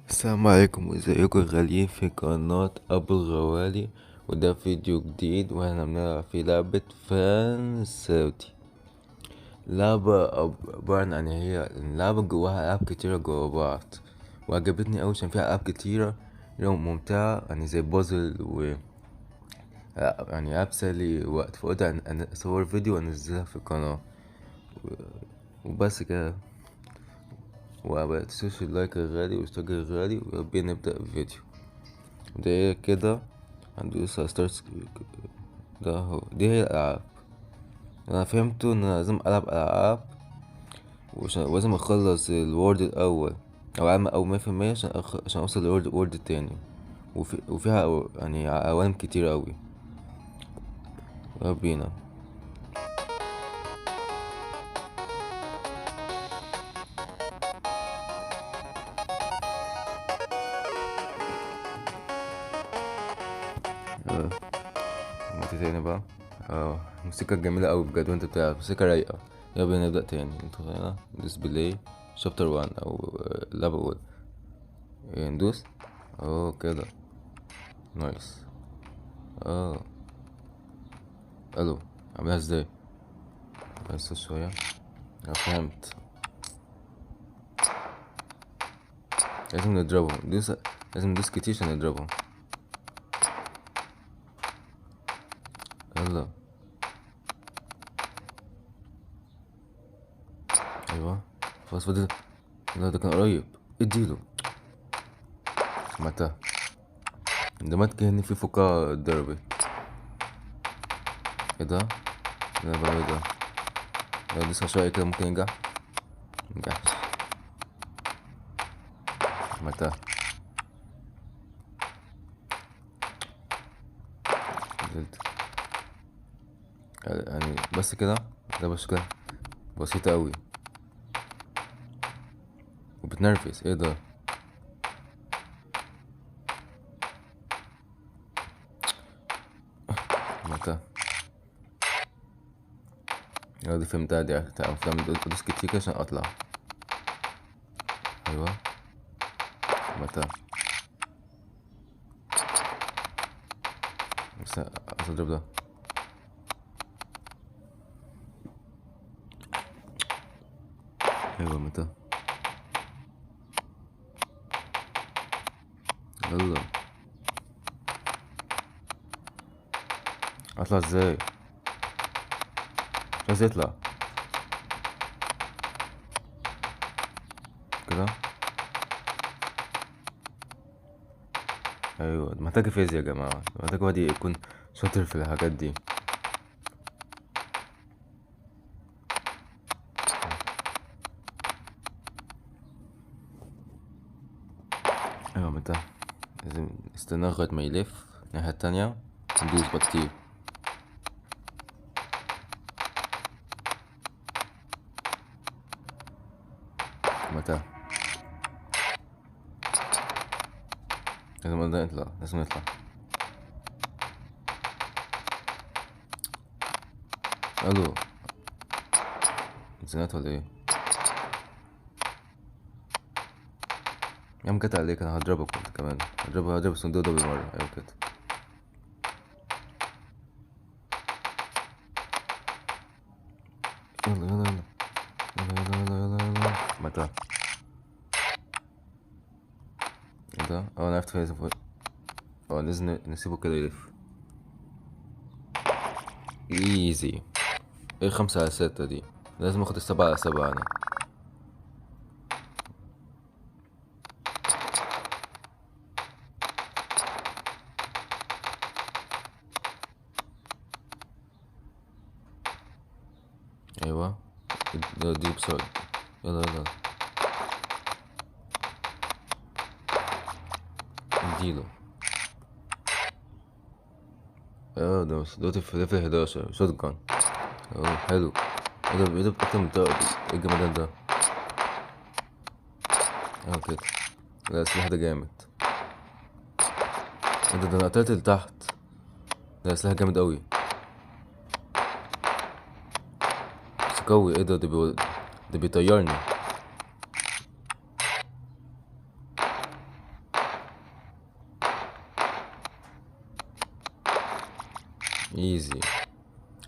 السلام عليكم، ازيكم غاليين في قناة أبو الغوالي. وده فيديو جديد واحنا بنلعب في لعبة فانساوتي. لعبة عبارة عن يعني هي اللعبة جواها ألعاب كتيرة جوا بعض، وعجبتني أوي عشان فيها ألعاب كتيرة ممتعة، يعني زي بازل يعني ألعاب سلي وقت. فقلت أصور فيديو وأنزلها في القناة وبس كده. ومتنسوش اللايك الغالي والاشتراك الغالي، ويلا بينا نبدأ الفيديو. ده كده هندوس على ستارت. ده هو دي هي الألعاب. أنا فهمته إن أنا لازم ألعب ألعاب ولازم أخلص الورد الأول، أو أعمل أو 100% عشان أوصل للورد التاني. وفيها يعني عوالم كتير أوي. يلا بينا. يلا موسيقى تاني بقى. موسيقى جميلة أوي بجد، وأنت بتلعب موسيقى رايقة. يلا بينا نبدأ تاني. هنا ندوس بلاي شابتر 1 أو اللعبة الأولى. ندوس كده. نايس. اه الو، عاملها ازاي؟ بس شوية. أنا فهمت. لازم نضربهم لازم ندوس كتير عشان نضربهم. يلا. ايوه خلاص فاضل. لا ده كان قريب. اديله. سمعتها. ده مات كأن في فقاعة اتضربت. ايه ده؟ لا بقى ايه ده؟ لو دوسها شوية كده ممكن ينجح. منجحش. سمعتها. نزلت. يعني بس كده. ده بس كده. بسيطة أوي وبتنرفز. ايه ده؟ سمعتها. دي فهمتها. دي ادوس كتير كده عشان اطلع. ايوه سمعتها. بس عايز اضرب ده. ايوه متى. يلا. اطلع ازاي؟ مش عايز يطلع كده. ايوه ده محتاج فيزياء يا جماعه، محتاج واحد يكون شاطر في الحاجات دي. ايوه متى. لازم نستنى لغايه ما يلف الناحيه التانية. ندوس بقى كتير. متى. لازم نطلع، لازم نطلع. الو. نزلت ولا ايه؟ يا عم كت عليك، انا هضربك انت كمان. هضرب الصندوق ده بالمره. ايوه كده. يلا يلا يلا. يلا يلا يلا يلا يلا. متى. ايه ده؟ انا عرفت فين لازم لازم نسيبه كده يلف. ايزي. ايه 5 على 6 دي؟ لازم اخد ال7 على 7 انا. ايوه. دي بسرعة. يلا يلا. اديله. ده دلوقتي في ليفل 11 شوت جان. حلو. ايه ده اكتر من طاقة. ايه الجمدان ده؟ كده. لا السلاح ده جامد. ايه ده انا قتلت لتحت. ده سلاح جامد اوي. بس قوي. ايه ده بيطيرني. ايزي.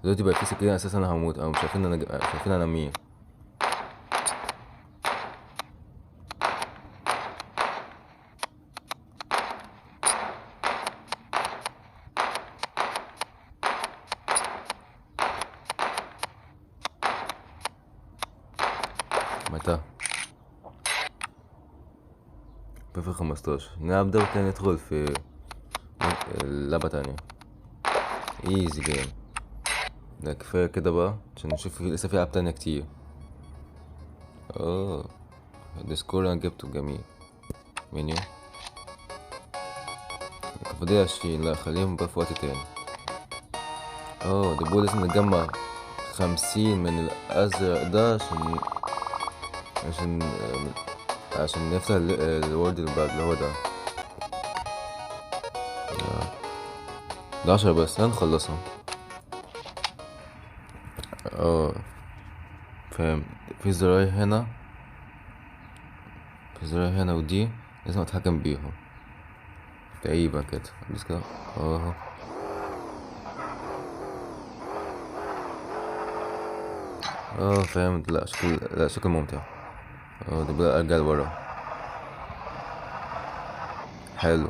دلوقتي بقى في سكينة اساسا انا هموت، او مش عارفين انا مش عارفين انا مين. متى في 15 نلعب ده وتاني ندخل في لعبة تانية. ايزي جيم. ده كفاية كده بقى عشان نشوف لسه في ألعاب تانية كتير. اه الديسكور انا جبته جميل. منيو فاضل 20، لا خليهم بقى في وقت تاني. اه ده بقول لازم نجمع 50 من الأزرق ده عشان عشان نفتح الورد اللي بعد اللي هو ده. ده 10 بس هنخلصهم. اه فاهم. في زراير هنا، في زراير هنا، ودي لازم اتحكم بيهم تقريبا كده. بس كده اه. اه فهمت. لا شكل ممتع. اه ده بقى ارجع لورا. حلو.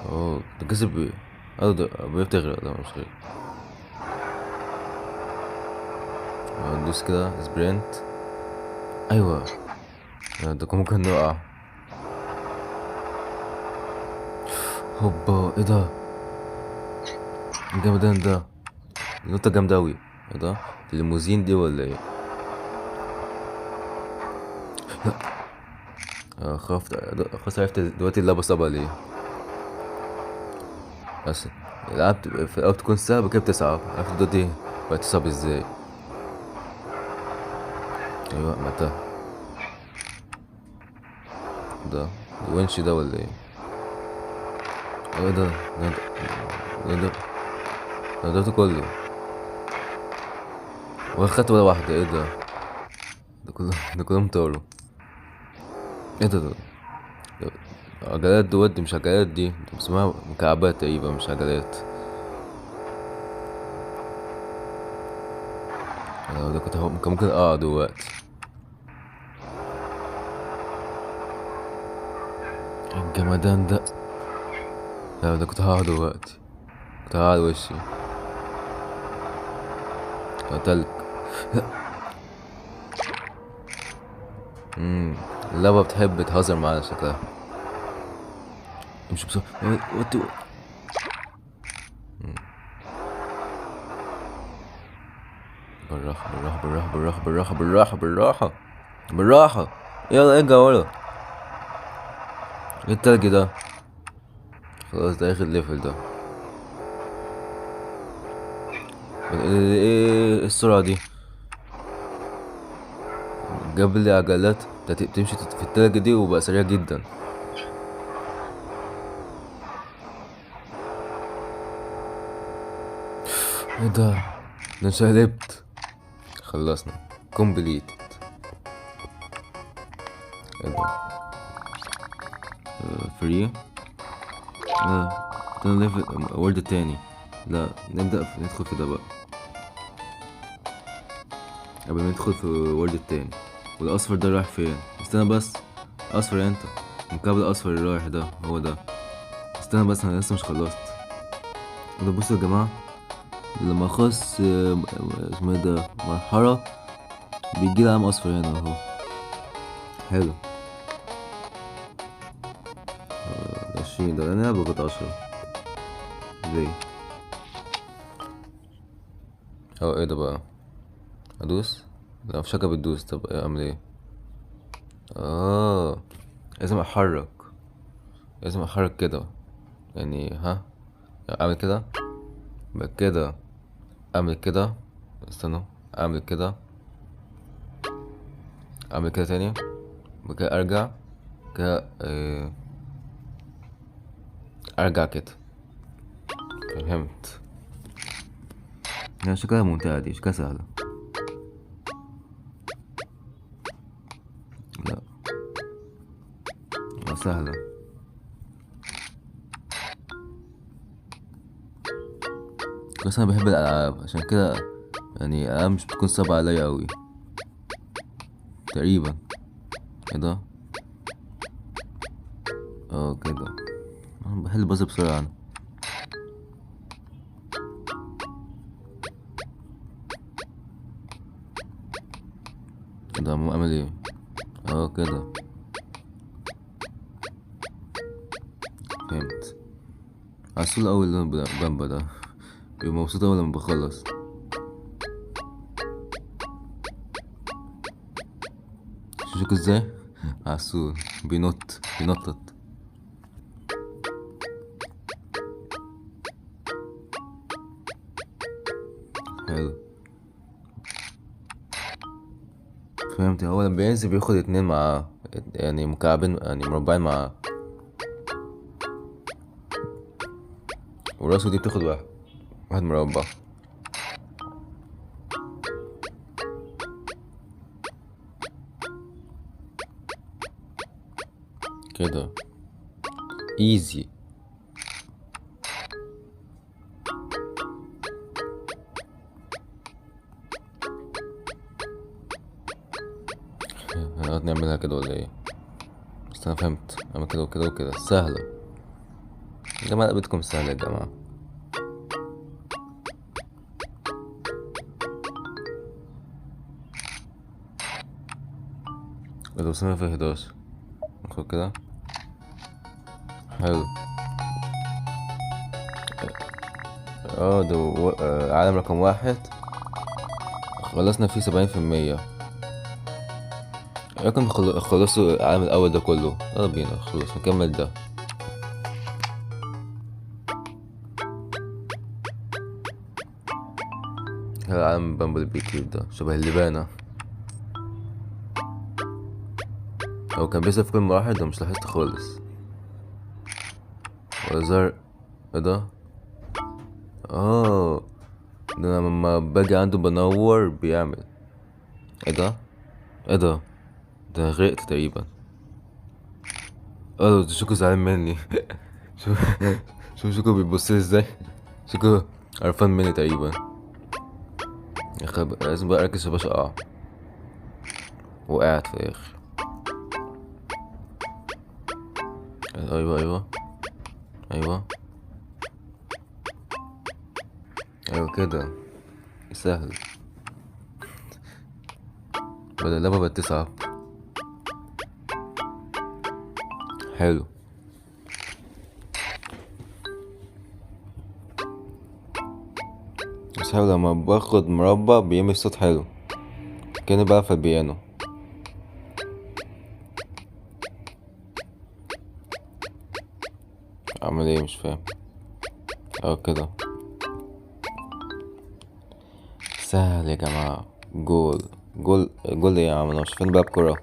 اه ده كسب ايه؟ اه ده بيفتغرق، ده مش غير. ندوس كده سبرنت. ايوه. ده كان ممكن نقع. هوبا ايه ده؟ الجمدان ده. النقطة جامدة اوي. ايه ده؟ الليموزين دي ولا ايه؟ خفت. خلاص عرفت دلوقتي اللعبة صعبة ليه. بس الألعاب في الأول تكون سهلة كده بتصعب. عرفت دلوقتي بقت تصعب ازاي. ايوه متى ده الونش ده ولا ايه؟ ايه ده ده كله. واخدت ولا واحدة. ايه ده؟ ده كلهم طاروا. ايه ده عجلات دي مش عجلات، دي اسمها مكعبات تقريبا مش عجلات. ده كان ممكن اقع دلوقتي. الجمدان ده. ده كنت هقع دلوقتي. كنت هقع على وشي. تلج. اللعبة بتحب تهزر معانا شكلها. امشي بسرعة. بالراحة بالراحة بالراحة بالراحة بالراحة بالراحة بالراحة بالراحة. يلا ارجع ورا. ايه التلج ده؟ خلاص ده اخر ليفل ده. ايه السرعة دي؟ جاب لي عجلات تمشي في التلج دي وبقى سريع جدا. ايه ده؟ ده انشقلبت. خلصنا. كومبليت. ايه ده؟ فري. ده ليفل وورد تاني. لا ندخل في ده بقى قبل ما ندخل في وورد التاني. والاصفر ده رايح فين؟ استنى بس. اصفر انت. المكعب الاصفر اللي رايح ده هو ده. استنى بس انا لسه مش خلصت. ده بصوا يا جماعه، لما اخلص اسمه ايه ده مرحله بيجي لي علم اصفر هنا اهو. حلو. 20 ده انا بقيت 10. ليه؟ ايه ده بقى؟ ادوس. لا مفيش حاجه بتدوس. طب اعمل ايه؟ اه لازم احرك. لازم احرك كده يعني. ها اعمل كده بعد كده اعمل كده. استنى. اعمل كده. اعمل كده تاني. بعد كده ارجع كده. ارجع كده. فهمت. هي شكلها ممتعة، دي شكلها سهلة. لا سهلة. بس انا بحب الالعاب عشان كده، يعني الالعاب مش بتكون صعبة عليا اوي تقريبا. ايه ده؟ اه كده، انا بحل البازل بسرعة انا. كده مو اعمل ايه؟ اه كده فهمت. عسول اوي اللي انا بامبا ده، بيبقى مبسوط اوي لما بخلص. شوفك ازاي عسول بينطط. حلو، فهمت. هو لما بينزل بياخد اتنين مع، يعني مكعبين يعني مربعين مع، وراسه دي بتاخد واحد مربع. كده ايزي. هنقعد نعملها كده ولا ايه؟ بس انا فهمت، اعمل كده وكده وكده سهلة. يا جماعة لعبتكم سهلة يا جماعة. لو وصلنا في 11 ناخد كده. حلو. اه ده عالم رقم واحد خلصنا فيه 70%. لكن خلصوا العالم الأول ده كله. يلا بينا خلص نكمل ده. هذا عالم بامبل بي كيوب ده شبه اللبانة. هو كان بيسأل في كل مراحل ده، مش لاحظت خالص. ولا زر. ايه ده؟ اه ده انا لما باجي عنده بنور بيعمل. ايه ده؟ ايه ده؟ ده أنا غرقت تقريبا. اه ده شوكو زعلان مني. شوف شوف شوكو بيبصلي ازاي. شوكو قرفان مني تقريبا. يا اخي لازم بقى اركز عشان اقع. وقعت في الاخر. ايوه ايوه ايوه ايوه كده سهل. بدل اللعبة بقت تصعب. حلو. بس حلو لما باخد مربع بيعمل صوت حلو، كأني بلعب في البيانو. اعمل ايه مش فاهم. اه كده سهل يا جماعة. جول. جول ايه يا عم، انا مش فين بلعب كورة.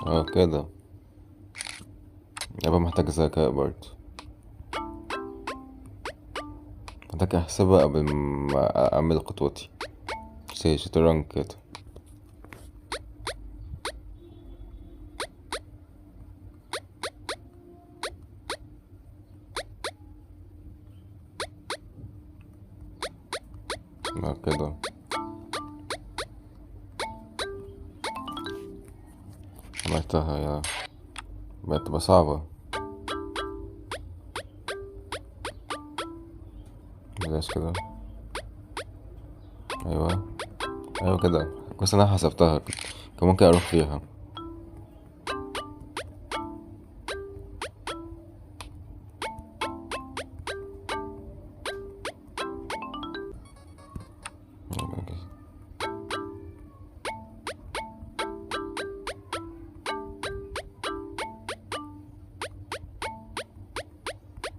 اه كده يبقى محتاج ذكاء برضه. محتاج احسبها قبل ما اعمل خطوتي، زي شطرنج كده. اه كده عملتها يا، بقت تبقى صعبة. بلاش كده. ايوه ايوه كده كويس انا حسبتها، كان ممكن اروح فيها.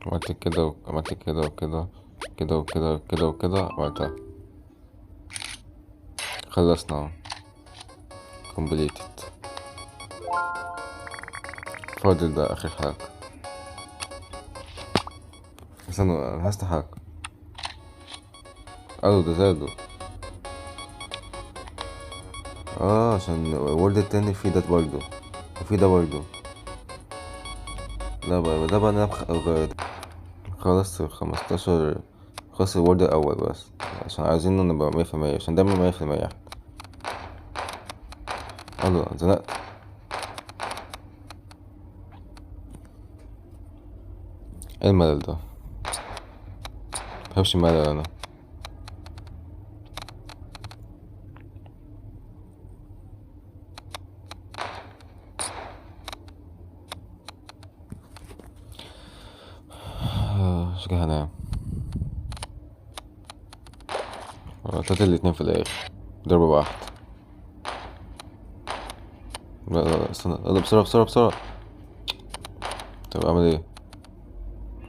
عملت كده وعملت كده وكده، كده وكده وكده وكده عملتها. خلصنا. completed. فاضل ده اخر حاجة. بس انا هستحق. قالوا ده زادوا. عشان الورد التاني فيه ده برضه، وفيه ده برضه. لا بقى ده بقى خلاص 15. خلاص الورد الأول بس، عشان عايزينه نبقى 100%، عشان دايما 100%. قالوا زنقت. ايه الملل ده؟ مبحبش الملل انا. شكلي هنام. قتلت الاتنين في الاخر ضربة واحدة. لا لا لا استنى، يلا بسرعة بسرعة بسرعة. طب اعمل ايه؟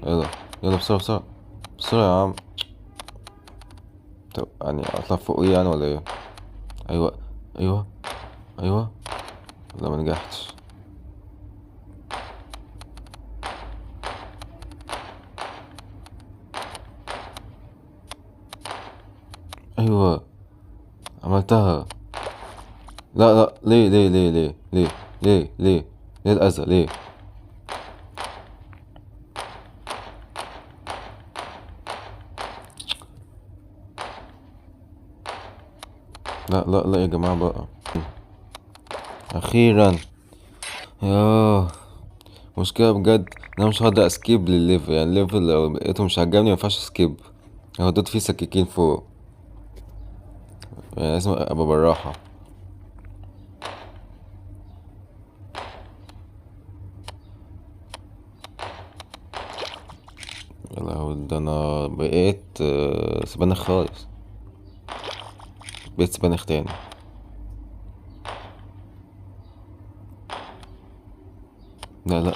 يلا يلا بسرعة بسرعة بسرعة يا عم. طب يعني اطلع فوق ايه يعني ولا ايه؟ ايوه ايوه ايوه. لا ما نجحتش. ايوه عملتها. لا لا، ليه ليه ليه ليه ليه ليه ليه ليه الأذى ليه؟ لا لا لا يا جماعة بقى. أخيرا. ياه. مشكلة بجد، أنا مش هقدر أسكيب للليفل، يعني الليفل لو لقيته مش عجبني مينفعش أسكيب. هو دوت فيه سكاكين فوق، يعني لازم أبقى بالراحة. يا لهوي، ده أنا بقيت سبانخ خالص. بقيت سبانخ تاني. لا لا.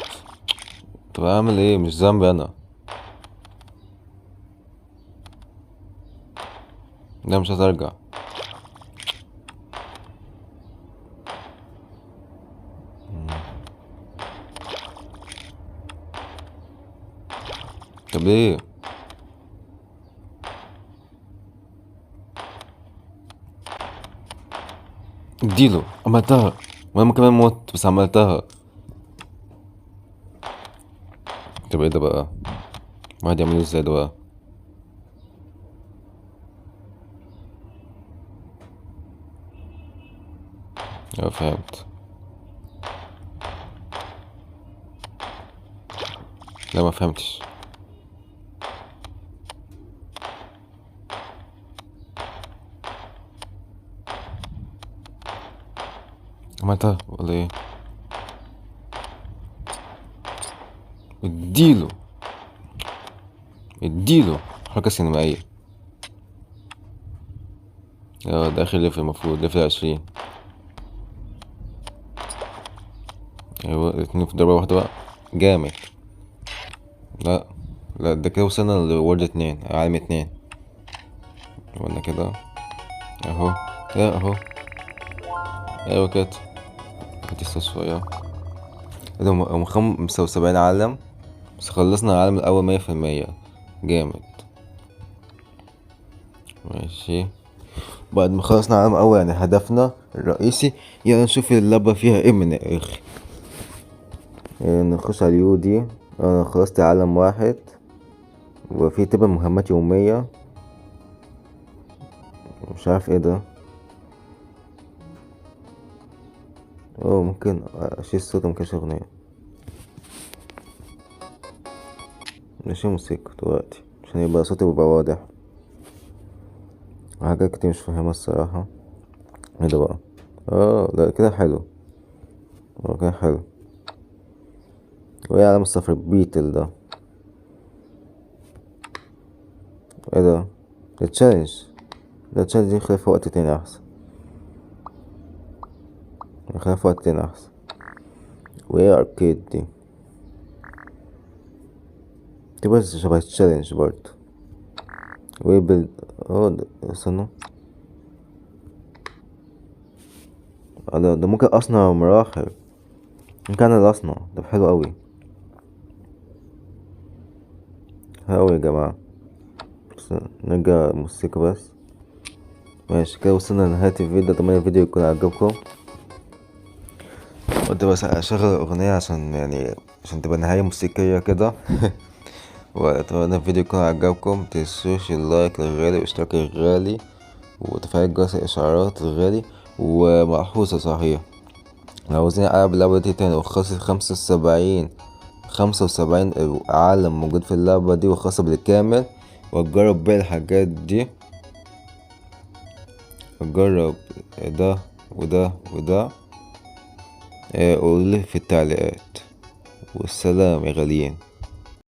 طب أعمل إيه؟ مش ذنبي أنا. لا مش هترجع. طب ليه؟ اديله، عملتها. وانا كمان موت بس عملتها. طب ايه ده بقى؟ واحد يعمله ازاي ده بقى؟ اه فهمت. لا ما فهمتش. عملتها ولا ايه؟ اديله اديله. حركة سينمائية. اه ده اخر ليفل، المفروض ليفل 20. ايوه اتنين في ضربة واحدة بقى. جامد. لا لا، ده كده وصلنا لورد 2، عالم 2. قلنا كده اهو. لا اهو. ايوه كده. هتستوى شوية. ايه ده، هم 75 عالم، بس خلصنا العالم الأول 100%. جامد. ماشي. بعد ما خلصنا العالم الأول، يعني هدفنا الرئيسي، يلا نشوف اللعبة فيها ايه من الآخر. نخش على اليو دي. انا خلصت عالم واحد، وفي تبقى مهمات يومية. مش عارف ايه ده. ممكن اشيل الصوت، مكانش اغنية. نشيل موسيقى دلوقتي عشان يبقى صوتي يبقى واضح. حاجات كتير مش فاهمها الصراحة. ايه ده بقى؟ لا كده حلو. كده حلو. وايه علامة الصفر بيتل ده؟ ايه ده؟ التشالنج. ده التشالنج دي خليها في وقت تاني احسن. خليها في وقت تاني احسن. وايه اركيد دي؟ دي بس شبه التشالنج برضه. وايه استنى. ده ممكن اصنع مراحل. ممكن انا اللي اصنع. ده حلو اوي. حلو اوي يا جماعة. بس نرجع الموسيقى بس. ماشي كده وصلنا لنهاية الفيديو. اتمنى الفيديو يكون عجبكم. قلت بس اشغل اغنية عشان تبقى نهاية موسيقية كده. واتمنى الفيديو يكون عجبكم. متنسوش اللايك الغالي والاشتراك الغالي وتفعيل جرس الاشعارات الغالي. وملحوظة صحيح، لو عاوزين العب اللعبة دي تاني وخاصة 75 عالم موجود في اللعبة دي وخاصة بالكامل، وتجرب باقي الحاجات دي، وتجرب ده وده وده، قولي في التعليقات. والسلام يا غاليين.